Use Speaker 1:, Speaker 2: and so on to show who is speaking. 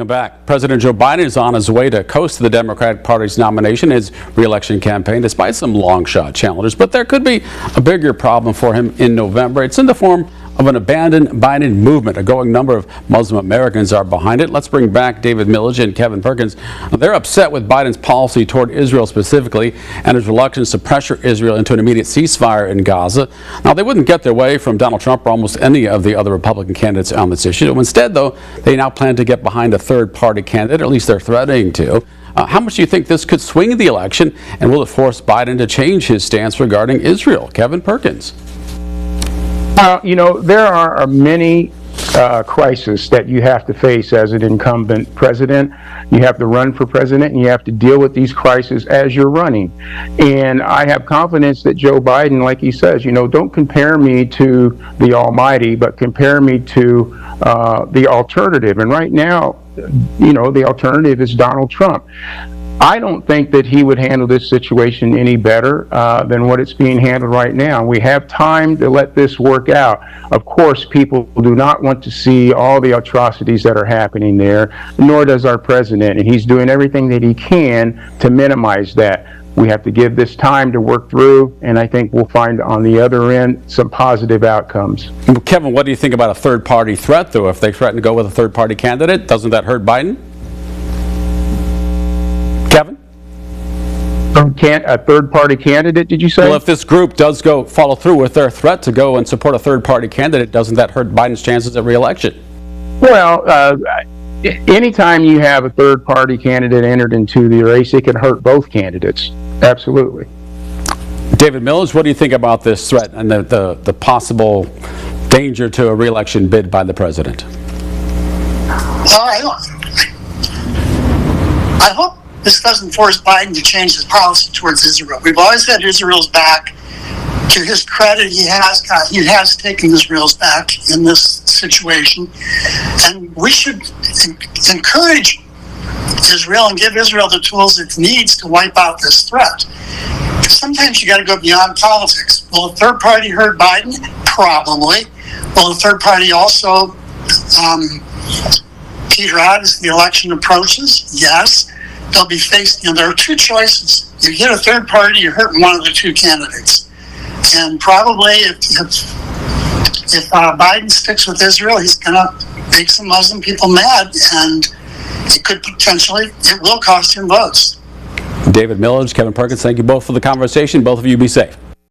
Speaker 1: Welcome back. President Joe Biden is on his way to coast to the Democratic Party's nomination, his re-election campaign, despite some long shot challenges. But there could be a bigger problem for him in November. It's in the form of an abandoned Biden movement. A growing number of Muslim Americans are behind it. Let's bring back David Millage and Kevin Perkins. They're upset with Biden's policy toward Israel specifically and his reluctance to pressure Israel into an immediate ceasefire in Gaza. Now, they wouldn't get their way from Donald Trump or almost any of the other Republican candidates on this issue. Instead, though, they now plan to get behind a third-party candidate, or at least they're threatening to. How much do you think this could swing the election, and will it force Biden to change his stance regarding Israel? Kevin Perkins.
Speaker 2: You know, there are many crises that you have to face as an incumbent president. You have to run for president, and you have to deal with these crises as you're running. And I have confidence that Joe Biden, like he says, you know, don't compare me to the Almighty, but compare me to the alternative. And right now, you know, the alternative is Donald Trump. I don't think that he would handle this situation any better than what it's being handled right now. We have time to let this work out. Of course, people do not want to see all the atrocities that are happening there, nor does our president, and he's doing everything that he can to minimize that. We have to give this time to work through, and I think we'll find on the other end some positive outcomes.
Speaker 1: Kevin, what do you think about a third-party threat, though? If they threaten to go with a third-party candidate, doesn't that hurt Biden? Kevin?
Speaker 2: A third-party candidate, did you say?
Speaker 1: Well, if this group does follow through with their threat to go and support a third-party candidate, doesn't that hurt Biden's chances of re-election?
Speaker 2: Well, anytime you have a third-party candidate entered into the race, it can hurt both candidates. Absolutely.
Speaker 1: David Millage, what do you think about this threat and the possible danger to a re-election bid by the president?
Speaker 3: Well, I hope this doesn't force Biden to change his policy towards Israel. We've always had Israel's back. To his credit, he has taken Israel's back in this situation. And we should encourage Israel and give Israel the tools it needs to wipe out this threat. Sometimes you got to go beyond politics. Will a third party hurt Biden? Probably. Will a third party also peter out as the election approaches? Yes. They'll be faced, there are two choices. You get a third party, you're hurting one of the two candidates. And probably if Biden sticks with Israel, he's going to make some Muslim people mad, and it will cost him votes.
Speaker 1: David Millage, Kevin Perkins, thank you both for the conversation. Both of you be safe.